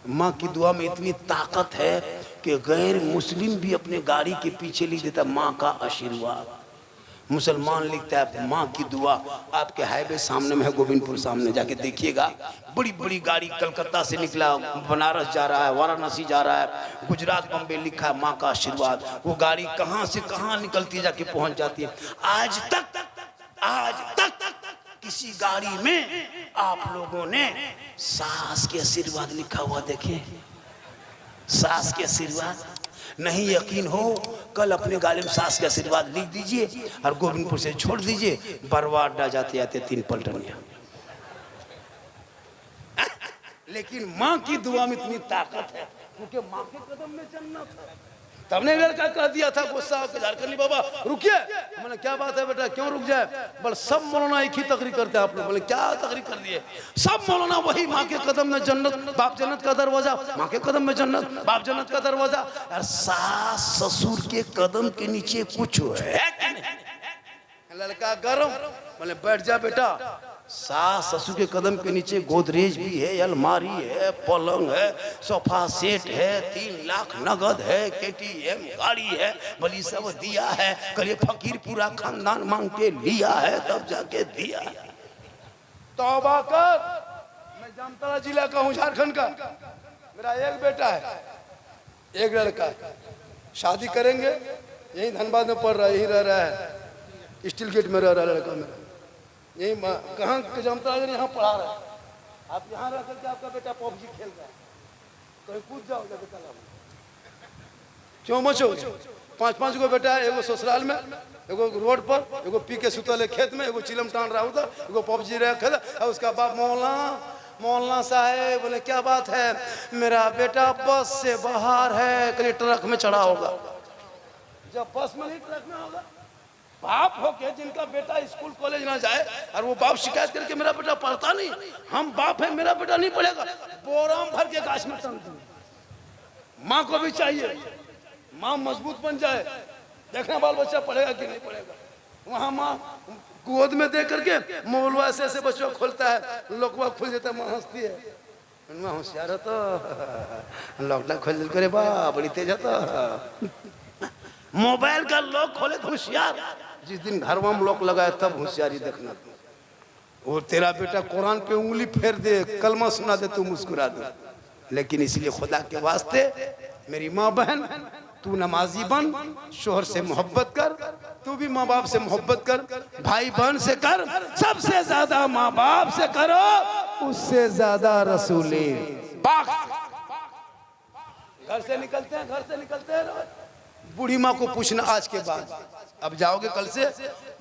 माँ की दुआ में इतनी ताकत है कि गैर मुस्लिम भी अपने गाड़ी के पीछे लिख देता माँ का आशीर्वाद। मुसलमान लिखता है माँ की दुआ। आपके हाईवे सामने में है, गोविंदपुर सामने जाके देखिएगा, बड़ी बड़ी गाड़ी कलकत्ता से निकला, बनारस जा रहा है, वाराणसी जा रहा है, गुजरात बम्बे लिखा है माँ का आशीर्वाद। वो गाड़ी कहाँ से कहाँ निकलती जाके पहुंच जाती है। आज तक किसी गाड़ी में आप लोगों ने सास के आशीर्वाद लिखा हुआ देखे? सास के आशीर्वाद नहीं यकीन हो, कल अपने गाड़ी में सास के आशीर्वाद लिख दीजिए और गोविंदपुर से छोड़ दीजिए, बर्बाद जाते जाते 3 पलटनिया। लेकिन माँ की दुआ में इतनी ताकत है, क्योंकि माँ के कदम में जन्नत है। तब ने लड़का कह दिया था गुस्सा होकर, झारखंडी बाबा रुकिए। मैंने क्या बात है बेटा, क्यों रुक जाए? बोले सब मौलाना एक ही तकरीर करते हैं आप लोग। बोले क्या तकरीर कर दिए? सब मौलाना वही माँ के कदम में जन्नत, बाप जन्नत का दरवाजा, माँ के कदम में जन्नत, बाप जन्नत का दरवाजा। और सास ससुर के कदम के नीचे कुछ है कि नहीं? लड़का गरम, बोले बैठ जा बेटा। सास ससुर के कदम के नीचे गोदरेज भी है, अलमारी है, पलंग है, सोफा सेट है, 3 लाख नगद है, KTM गाड़ी है, बली सब दिया है। कल फकीर पूरा खानदान मांग के लिया है, तब जाके दिया है। तौबा कर। मैं जामताड़ा जिला का हूँ, झारखंड का। मेरा एक बेटा है, एक लड़का है। शादी करेंगे, यही धनबाद में पढ़ रहा है, यही रह रहा है, स्टील गेट में रह रहा है लड़का मेरा। यही कहाँ जामता यहाँ पढ़ा रहा है। आप यहाँ रह करके आपका बेटा PUBG खेल रहा है, कहीं कूद जाओ बेटा। क्यों मचो? 5-5 गो बेटा है, एगो ससुराल में, एगो रोड पर, एगो पी के सुतल है खेत में, एगो चिलम टान रहा उधर, एगो PUBG रहा खेल। और उसका बाप मौलाना साहेब। बोले क्या बात है? मेरा बेटा बस से बाहर है, कहीं ट्रक में चढ़ा होगा। जब बस में नहीं ट्रक में होगा, बाप हो के जिनका बेटा स्कूल कॉलेज ना जाए और वो बाप शिकायत करके मेरा बेटा पढ़ता नहीं, हम बाप है मेरा बेटा नहीं पढ़ेगा, बोराम भर के गाछ में टांग दूंगा। माँ को भी चाहिए माँ मजबूत बन जाए, देखना बाल बच्चा पढ़ेगा कि नहीं पढ़ेगा। वहाँ माँ गोद में दे करके मोलवा ऐसे बच्चों खोलता है, लोकवा खुल जाता है, माँ हंसती है। माँ होशियार तो लॉकडाउन खोल दिल करे बा, बड़ी तेज तो मोबाइल का लॉक खोले तो होशियार। जिस दिन घर में लॉक लगाए तब होशियारी देखना। वो तेरा बेटा कुरान पे उंगली फेर दे, कलमा सुना दे, तू मुस्कुरा दे। लेकिन इसलिए खुदा के वास्ते मेरी माँ बहन, तू नमाजी बन, शोहर से मोहब्बत कर, तू भी माँ बाप से मोहब्बत कर, भाई बहन से कर, सबसे ज्यादा माँ बाप से करो, उससे ज्यादा रसूले पाक। घर से निकलते हैं बूढ़ी माँ को पूछना आज के बाद, अब जाओगे कल से,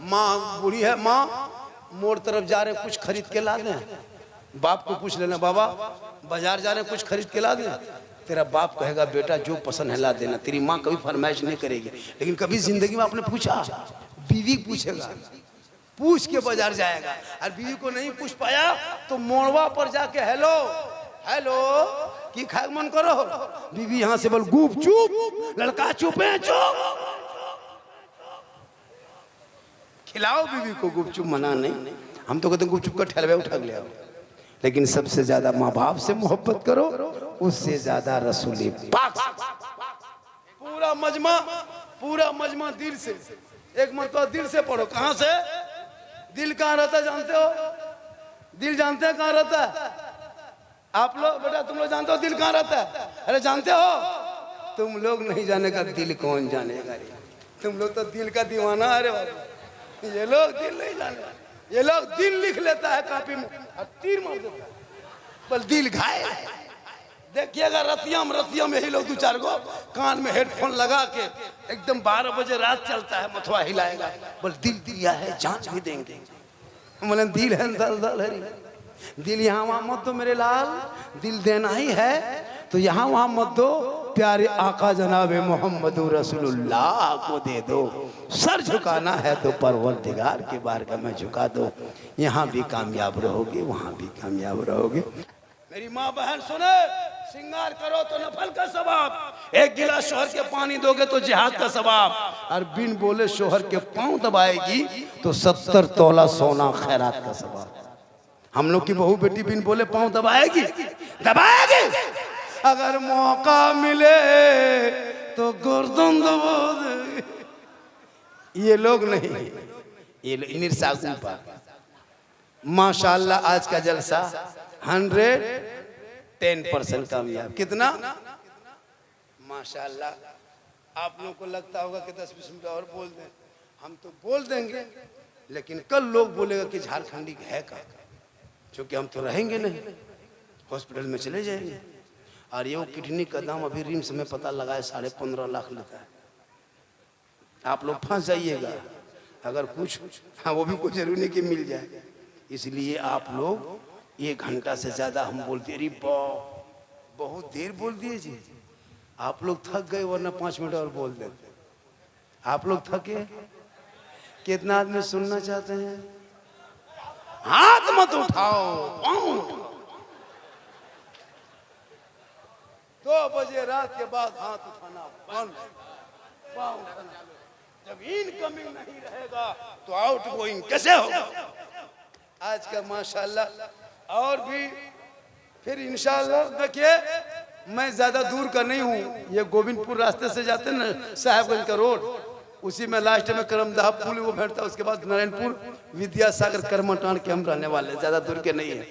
माँ बूढ़ी है, माँ मोड़ तरफ जा रहे कुछ खरीद के ला दें। बाप को पूछ लेना, बाबा बाजार जा रहे कुछ खरीद के ला दें। तेरा बाप कहेगा बेटा जो पसंद है ला देना। तेरी माँ कभी फरमाइश नहीं करेगी। लेकिन कभी जिंदगी में आपने पूछा? बीवी पूछेगा, पूछ के बाजार जाएगा। और बीवी को नहीं पूछ पाया तो मोड़वा पर जाके हेलो की खाए मन करो, बीवी यहाँ से बोल गुप चुप, लड़का चुप है, चुप। खिलाओ बीवी को, गुप चुप मना नहीं। हम तो कहते हैं गुप चुप का ठहलवे उठा ले आओ। लेकिन सबसे ज्यादा माँ बाप से मोहब्बत करो, उससे ज्यादा रसूली पाक। पूरा मजमा दिल से, एक मरतबा दिल से पढ़ो। कहाँ से? दिल कहाँ रहता जानते हो? दिल जानते हैं कहाँ रहता है? आप लोग बेटा तुम लोग जानते हो दिल कहाँ रहता है? अरे जानते हो? तुम लोग नहीं जानेगा, दिल कौन जानेगा? तुम लोग तो दिल का दीवाना। अरे ये लोग दिल नहीं जाने, ये लोग दिल लिख लेता है कापी में और तीर मार देता है, बस दिल घायल। देखिएगा रतियम यही लोग 2-4 गो कान में हेडफोन लगा के एकदम 12 बजे रात चलता है, मथुआ हिलाएगा, बोल दिल दिया है जांच भी देंगे। बोले दिल है दल है, दिल यहाँ वहाँ मत दो मेरे लाल, दिल देना ही है तो यहाँ वहाँ मत दो, प्यारे आका जनाबे मोहम्मद रसूलुल्लाह को दे दो। सर झुकाना है तो परवरदिगार के बारगाह में झुका दो, यहाँ भी कामयाब रहोगे, वहाँ भी कामयाब रहोगे। मेरी माँ बहन सुने, श्रृंगार करो तो नफल का सवाब, एक गिलास शोहर के पानी दोगे तो जिहाद का सवाब, और बिन बोले शोहर के पांव दबाएगी तो 70 तोला सोना खैरात का सवाब। हम लोग की बहू बेटी बिन बोले पांव दबाएगी, अगर मौका मिले तो गर्दन दबा दे। ये लोग नहीं, ये निरसागु पर। माशाल्लाह आज का जलसा 110% कामयाब। कितना माशाल्लाह। आप लोगों को लगता होगा कि 10-20 मिनट और बोल दें, हम तो बोल देंगे, लेकिन कल लोग बोलेगा कि झारखंडी है का, क्योंकि हम तो रहेंगे नहीं, हॉस्पिटल में चले जाएंगे। और ये किडनी का दाम अभी रिम्स में पता लगा है 15.5 लाख लेता है। आप लोग फंस जाइएगा अगर कुछ, हाँ वो भी कुछ जरूरी नहीं कि मिल जाए। इसलिए आप लोग 1 घंटा से ज़्यादा हम बोलते, अरे बहुत देर बोल दिए जी। आप लोग थक गए, वरना 5 मिनट और बोल देते। आप लोग थके? कितना आदमी सुनना चाहते हैं? हाथ मत उठाओ, पाँव उठाओ। 2 बजे रात के बाद हाथ उठाना बंद, पाँव उठाना। जब इनकमिंग नहीं रहेगा तो आउट गोइंग कैसे होगा? आज का माशाल्लाह। और भी फिर इंशाल्लाह। देखिए मैं ज्यादा दूर का नहीं हूँ, ये गोविंदपुर रास्ते से जाते हैं ना, साहेबगंज का रोड, उसी में लास्ट में करमदाह पुल वो बैठता है। उसके बाद नारायणपुर विद्यासागर करमटान के हम रहने वाले, ज्यादा दूर के नहीं है।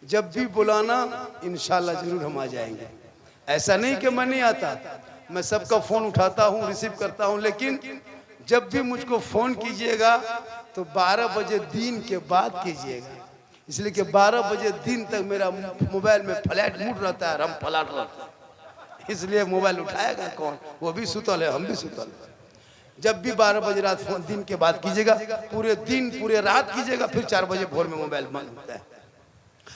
जब भी बुलाना इंशाल्लाह जरूर हम आ जाएंगे। ऐसा नहीं कि मैं नहीं आता, मैं सबका फोन उठाता हूँ, रिसीव करता हूँ, लेकिन जब भी मुझको फोन कीजिएगा तो 12 बजे दिन के बाद कीजिएगा, इसलिए कि 12 बजे दिन तक मेरा मोबाइल में फ्लाइट मूड रहता है, हम फ्लाट रहता है, इसलिए मोबाइल उठाएगा कौन? वो भी सुतल है, हम भी सुतल है। जब भी 12 बजे रात फोन दिन के बाद कीजिएगा, पूरे दिन पूरे रात कीजिएगा, फिर 4 बजे भोर में मोबाइल बंद होता है।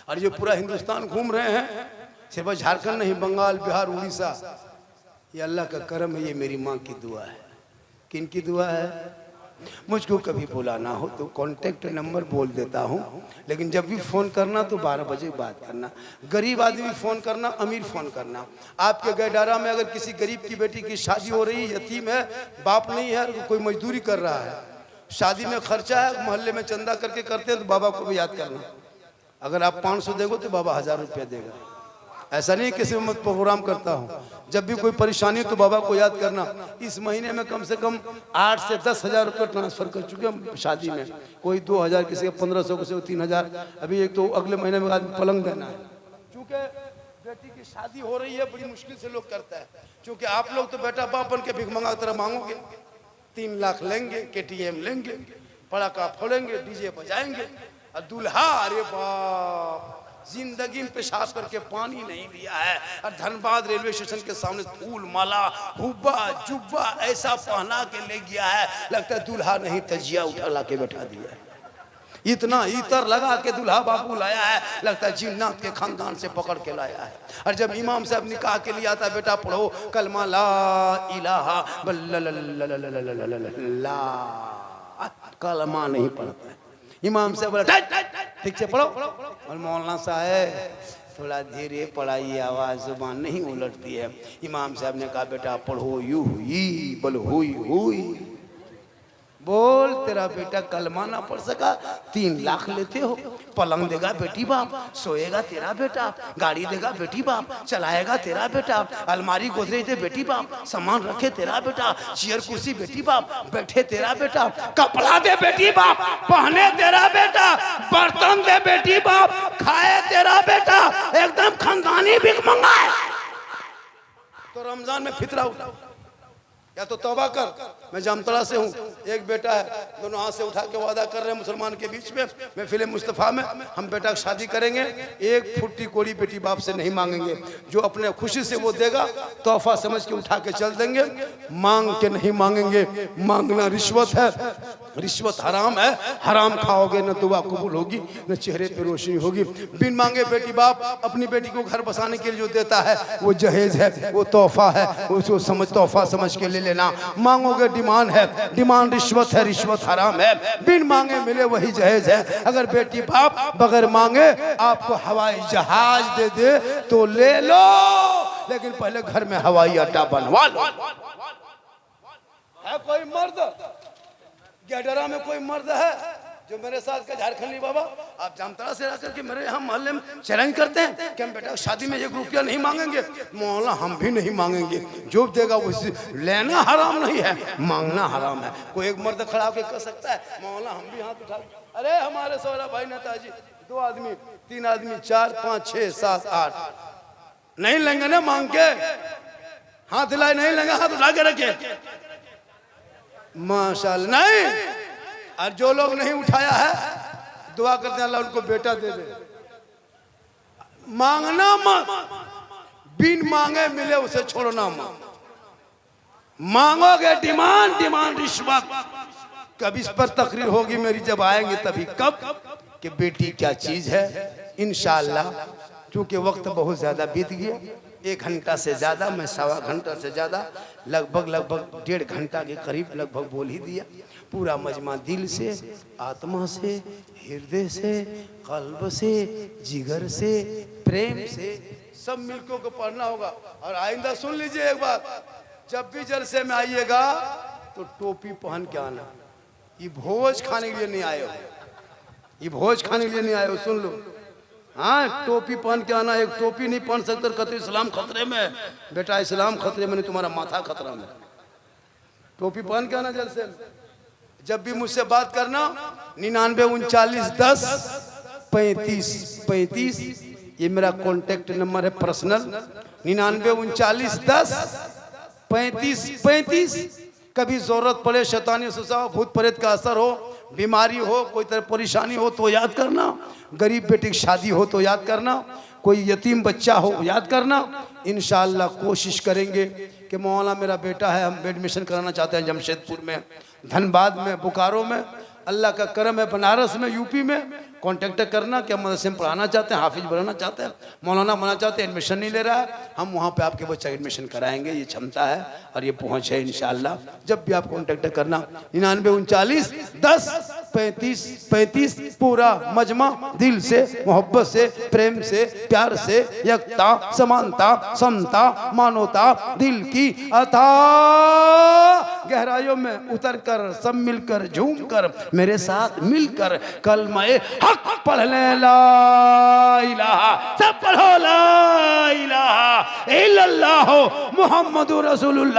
और ये पूरा हिंदुस्तान घूम रहे हैं, सिर्फ झारखंड नहीं, बंगाल, बिहार, उड़ीसा। ये अल्लाह का करम है, ये मेरी माँ की दुआ है। किन की दुआ है? मुझको कभी बुलाना हो तो कॉन्टेक्ट नंबर बोल देता हूँ, लेकिन जब भी फ़ोन करना तो 12 बजे बात करना। गरीब आदमी फ़ोन करना, अमीर फ़ोन करना। आपके गैडारा में अगर किसी गरीब की बेटी की शादी हो रही है, यतीम है, बाप नहीं है, कोई मजदूरी कर रहा है, शादी में खर्चा है, मोहल्ले में चंदा करके करते हैं, तो बाबा को भी याद करना। अगर आप 500 देगो तो बाबा 1000 रुपया देगा। ऐसा नहीं किसी में प्रोग्राम करता हूँ। जब भी कोई परेशानी तो बाबा को याद करना। इस महीने में कम से कम 8 से 10 हज़ार रुपये ट्रांसफर कर चुके हम शादी में। कोई 2000, किसी का 1500, किसी को 3000। अभी एक तो अगले महीने में आदमी पलंग देना है, क्योंकि बेटी की शादी हो रही है, बड़ी मुश्किल से लोग करता है। क्योंकि आप लोग तो बेटा बाप बन के भिख मंगा तरह मांगोगे, 3 लाख लेंगे, KTM लेंगे, पड़ाका फोड़ेंगे, डीजे बजाएंगे, और दूल्हा अरे बाप जिंदगी में पेशाब करके पानी नहीं लिया है, और धनबाद रेलवे स्टेशन के सामने फूल माला हुब्बा जुब्बा ऐसा पहना के ले गया है, लगता है दूल्हा नहीं तजिया उठा ला के बैठा दिया है। इतना इतर लगा के दूल्हा बाबू लाया है, लगता है जिन्नात के खानदान से पकड़ के लाया है। और जब इमाम साहब निकाह के लिए आता है, बेटा पढ़ो कलमा ला इलाहा ला, कलमा नहीं पढ़ता है। इमाम साहब बोला ठीक से पढ़ो, और मौलाना साहब थोड़ा धीरे पढ़ाइए, आवाज़ जुबान नहीं उलटती है। इमाम साहब ने कहा बेटा पढ़ो यू हुई बोल हुई हुई, बोल तेरा बेटा कलमा ना पढ़ सका, 3 लाख लेते हो। पलंग देगा बेटी बाप, सोएगा तेरा बेटा, गाड़ी देगा बेटी बाप, चलाएगा तेरा बेटा, अलमारी गोदरेज दे बेटी बाप, सामान रखे तेरा बेटा, चेयर कुर्सी बेटी बाप, बैठे तेरा बेटा, कपड़ा दे बेटी बाप, पहने तेरा बेटा, बर्तन दे बेटी बाप, खाए तेरा बेटा, एकदम खानदानी भिख मंगाए। तो रमजान में फितरा उठा या तो तौबा कर। मैं जामतड़ा से हूँ, एक बेटा है, दोनों हाथ से उठा के वादा कर रहे हैं मुसलमान के बीच में, मैं फिल्म मुस्तफ़ा में हम बेटा की शादी करेंगे, 1 फुट्टी कोड़ी बेटी बाप से नहीं मांगेंगे, जो अपने खुशी से वो देगा तोहफा समझ के उठा के चल देंगे, मांग के नहीं मांगेंगे। मांगना रिश्वत है, रिश्वत हराम है, हराम खाओगे न दुआ कबूल होगी न चेहरे पे रोशनी होगी। बिन मांगे बेटी बाप अपनी बेटी को घर बसाने के लिए जो देता है वो जहेज है, वो तोहफा है, उसको समझ तोहफा समझ के ले लेना। मांगोगे डिमांड है, डिमांड रिश्वत है, रिश्वत हराम है। बिन मांगे मिले वही जहेज है। अगर बेटी बाप बगैर मांगे आपको हवाई जहाज दे दे तो ले लो, लेकिन पहले घर में हवाई अड्डा बनवा लो। है कोई मर्द गैडरा में, कोई मर्द है जो मेरे साथ का झारखंडी बाबा, आप जामताड़ा से आकर के मेरे यहाँ मोहल्ले में चैलेंज करते हैं कि हम बेटा शादी में 1 रुपया नहीं मांगेंगे। मौला हम भी नहीं मांगेंगे, जो देगा उसे लेना हराम नहीं है, मांगना हराम है। कोई एक मर्द खड़ा होकर कह सकता है मौला हम भी हाथ उठा, अरे हमारे सौरा भाई नेताजी 2 आदमी 3 आदमी 4 5 6 7 8 नहीं लेंगे ना मांग के, हाथ हिलाए नहीं लेंगे, हाथ उठा के रखे माशाल्लाह नहीं। और जो लोग नहीं उठाया है दुआ करते हैं अल्लाह उनको बेटा दे दे। मांगना मत, बिन मांगे मिले उसे छोड़ना मत। मांगोगे डिमांड रिश्वत, कभी इस पर तकरीर होगी मेरी जब आएंगे तभी, कब कि बेटी क्या चीज है। इंशाअल्लाह चूंकि वक्त बहुत ज्यादा बीत गया, 1 घंटा से ज्यादा, मैं 1.25 घंटा से ज्यादा, लगभग 1.5 घंटा के करीब लगभग बोल ही दिया। पूरा मजमा दिल से, आत्मा से, हृदय से, कल्ब से, जिगर से, प्रेम से सब मिलकर को पढ़ना होगा। और आइंदा सुन लीजिए एक बात, जब भी जलसे में आइएगा तो टोपी पहन के आना। ये भोज खाने के लिए नहीं आए हो, ये भोज खाने के लिए नहीं आए हो, सुन लो। हाँ टोपी पहन के आना। एक टोपी नहीं पहन सकते कहते इस्लाम खतरे में है। बेटा इस्लाम खतरे में नहीं, तुम्हारा माथा खतरा में। टोपी पहन के आना जलसे में। जब भी मुझसे बात करना 99 39 10 35 35, ये मेरा कॉन्टेक्ट नंबर है पर्सनल। 99 39 10 35 35। कभी जरूरत पड़े, शैतानी सुसाव, भूत प्रेत का असर हो, बीमारी हो, कोई तरह परेशानी हो तो याद करना, गरीब बेटी की शादी हो तो याद करना, कोई यतीम बच्चा हो याद करना। इंशाअल्लाह कोशिश करेंगे कि मौलाना मेरा बेटा है, हम एडमिशन कराना चाहते हैं जमशेदपुर में, धनबाद में, बोकारो में, अल्लाह का करम है बनारस में, यूपी में। कांटेक्ट करना कि हम मदरसे में पढ़ाना चाहते हैं, हाफिज बनाना चाहते हैं, मौलाना बनना चाहते हैं, एडमिशन नहीं ले रहा है, हम वहाँ पे आपके बच्चा एडमिशन कराएंगे। ये क्षमता है और ये पहुँच है इंशाअल्लाह। जब भी आप कांटेक्ट करना 99 39 10 35 35। पूरा मजमा दिल से, मोहब्बत से, प्रेम से, प्यार से, एकता, समानता, समता, मानवता, दिल की अता गहराइयों में उतर कर सब मिलकर झूम कर मेरे साथ मिलकर कलमाए हक पढ़ ले, ला इलाहा, सब पढ़ो ला इलाहा इल्लल्लाह मुहम्मदुर रसूलुल्लाह।